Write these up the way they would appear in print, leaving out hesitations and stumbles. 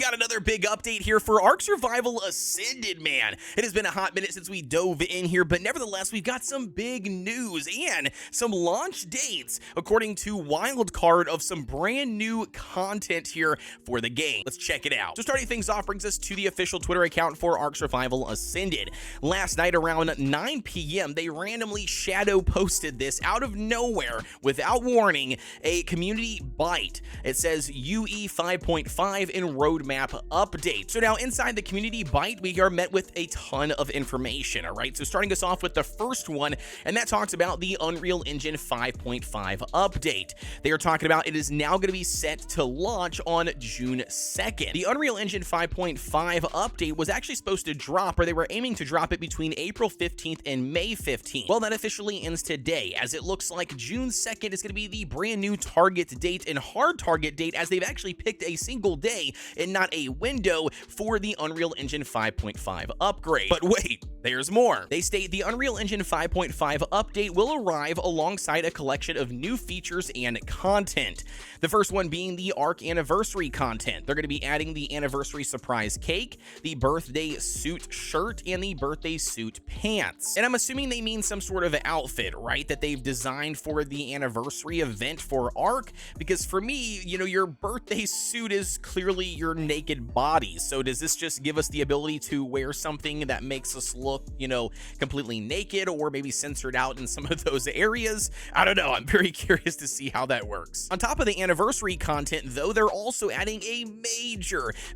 got another big update here for ARK Survival Ascended, man. It has been a hot minute since we dove in here, but nevertheless, we've got some big news and some launch dates, according to Wildcard, of some brand new content here for the game. Let's check it out. So starting things off brings us to the official Twitter account for ARK Survival Ascended. Last night around 9 p.m., they randomly shadow posted this out of nowhere without warning, a community bite. It says UE 5.5 in roadmap update. So now inside the community bite, we are met with a ton of information, all right? So starting us off with the first one, and that talks about the Unreal Engine 5.5 update. They are talking about it is now going to be set to launch on June 2nd. The Unreal Engine 5.5 update was actually supposed to drop, or they were aiming to drop it between April 15th and May 15th. Well, that officially ends today, as it looks like June 2nd is going to be the brand new target date and hard target date, as they've actually picked a single day and not a window for the Unreal Engine 5.5 upgrade. But wait, there's more. They state the Unreal Engine 5.5 update will arrive alongside a collection of new features and content. The first one being the ARK Anniversary content. They're going to be adding the Anniversary Surprise Cake, the Birthday Suit Shirt, and the Birthday Suit Pants. And I'm assuming they mean some sort of outfit, right, that they've designed for the anniversary event for ARK, because for me, you know, your birthday suit is clearly your naked body. So does this just give us the ability to wear something that makes us look, you know, completely naked, or maybe censored out in some of those areas? I don't know. I'm very curious to see how that works. On top of the anniversary content, though, they're also adding a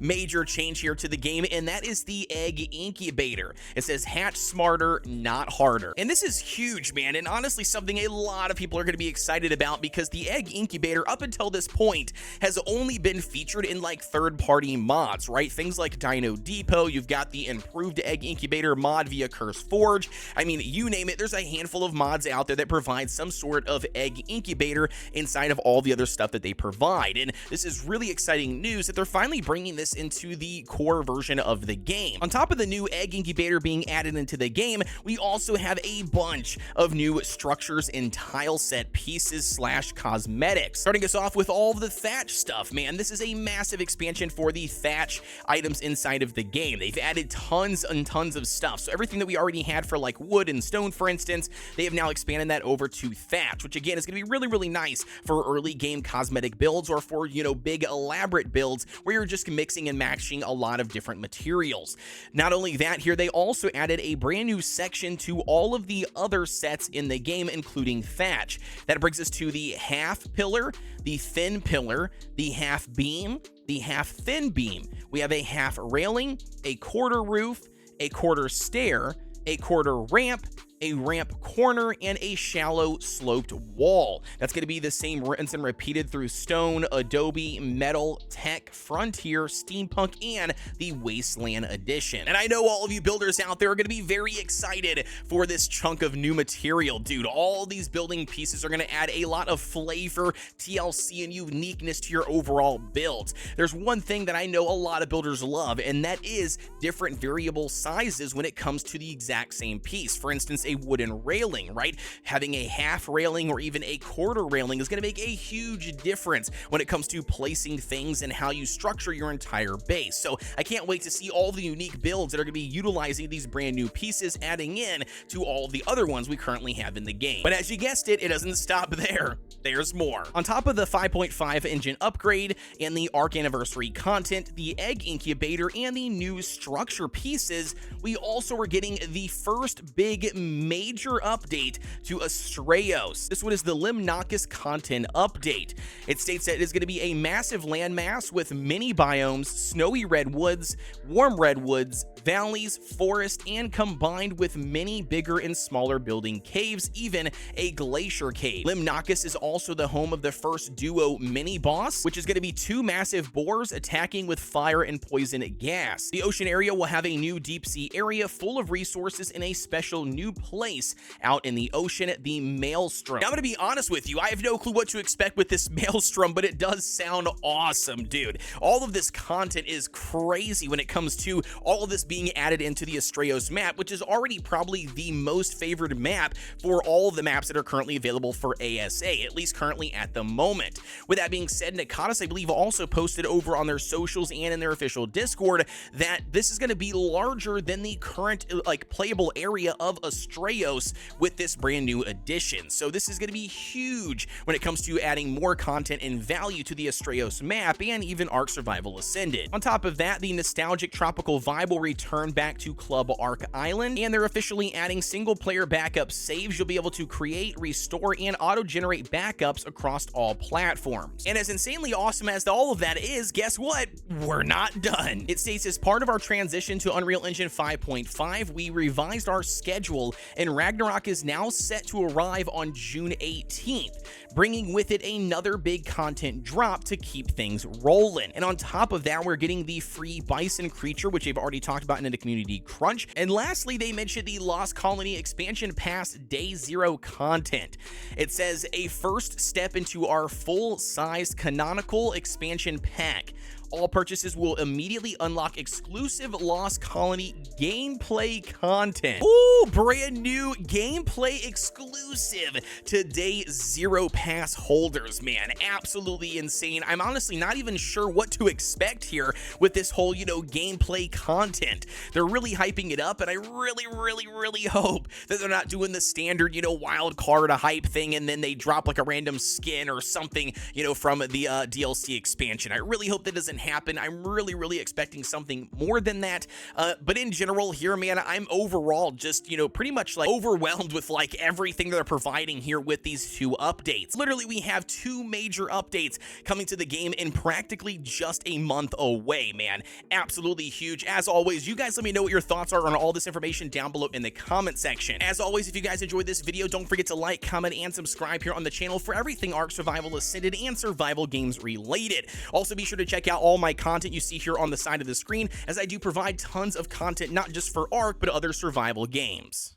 major change here to the game, and that is the Egg Incubator. It says hatch smarter, not harder. And this is huge, man, and honestly something a lot of people are going to be excited about, because the Egg Incubator up until this point has only been featured in like third-party mods, right? Things like Dino Depot, you've got the improved Egg Incubator mod via Curse Forge. I mean, you name it, there's a handful of mods out there that provide some sort of Egg Incubator inside of all the other stuff that they provide. And this is really exciting news that they're finally bringing this into the core version of the game. On top of the new Egg Incubator being added into the game, we also have a bunch of new structures and tile set pieces slash cosmetics. Starting us off with all of the thatch stuff, man. This is a massive expansion for the thatch items inside of the game. They've added tons and tons of stuff. So everything that we already had for like wood and stone, for instance, they have now expanded that over to thatch, which again is going to be really nice for early game cosmetic builds, or for, you know, big elaborate builds where you're just mixing and matching a lot of different materials. Not only that, here they also added a brand new section to all of the other sets in the game, including thatch. That brings us to the half pillar, the thin pillar, the half beam, the half thin beam. We have a half railing, a quarter roof, a quarter stair, a quarter ramp, a ramp corner, and a shallow sloped wall. That's going to be the same rinse and repeated through stone, adobe, metal, tech, frontier, steampunk, and the wasteland edition. And I know all of you builders out there are going to be very excited for this chunk of new material, dude. All these building pieces are going to add a lot of flavor, TLC, and uniqueness to your overall builds. There's one thing that I know a lot of builders love, and that is different variable sizes when it comes to the exact same piece. For instance, a wooden railing, right? Having a half railing or even a quarter railing is going to make a huge difference when it comes to placing things and how you structure your entire base. So I can't wait to see all the unique builds that are going to be utilizing these brand new pieces, adding in to all the other ones we currently have in the game. But as you guessed it, it doesn't stop there. There's more. On top of the 5.5 engine upgrade and the ARK Anniversary content, the Egg Incubator, and the new structure pieces, we also are getting the first big major update to Estrellos. This one is the Limnus content update. It states that it is going to be a massive landmass with many biomes, snowy redwoods, warm redwoods, valleys, forest, and combined with many bigger and smaller building caves, even a glacier cave. Limnus is also the home of the first duo mini boss, which is going to be two massive boars attacking with fire and poison gas. The ocean area will have a new deep sea area full of resources in a special new place out in the ocean, the Maelstrom. Now, I'm going to be honest with you, I have no clue what to expect with this Maelstrom, but it does sound awesome, dude. All of this content is crazy when it comes to all of this being added into the Estrellos map, which is already probably the most favored map for all of the maps that are currently available for ASA, at least least currently at the moment. With that being said, Nakatas, I believe, also posted over on their socials and in their official Discord that this is going to be larger than the current like playable area of Estrellos with this brand new addition. So this is going to be huge when it comes to adding more content and value to the Estrellos map and even ARK Survival Ascended. On top of that, the nostalgic tropical vibe will return back to Club ARK Island, and they're officially adding single player backup saves. You'll be able to create, restore, and auto-generate backups across all platforms. And as insanely awesome as all of that is, guess what? We're not done. It states, as part of our transition to Unreal Engine 5.5, we revised our schedule, and Ragnarok is now set to arrive on June 18th, bringing with it another big content drop to keep things rolling. And on top of that, we're getting the free Bison Creature, which they've already talked about in the community crunch. And lastly, they mentioned the Lost Colony expansion pass day 0 content. It says, a first step into our full-sized canonical expansion pack. All purchases will immediately unlock exclusive Lost Colony gameplay content. Ooh, brand new gameplay exclusive to day 0 pass holders, man. Absolutely insane. I'm honestly not even sure what to expect here with this whole, gameplay content. They're really hyping it up, and I really hope that they're not doing the standard, wild card hype thing, and then they drop like a random skin or something, from the DLC expansion. I really hope that doesn't happen. I'm really expecting something more than that. But in general here, man, I'm overall just, pretty much like overwhelmed with like everything they're providing here with these 2 updates. Literally, we have 2 major updates coming to the game in practically just a month away, man. Absolutely huge. As always, you guys let me know what your thoughts are on all this information down below in the comment section. As always, if you guys enjoyed this video, don't forget to like, comment, and subscribe here on the channel for everything ARK Survival Ascended and survival games related. Also, be sure to check out all my content you see here on the side of the screen, as I do provide tons of content not just for ARK, but other survival games.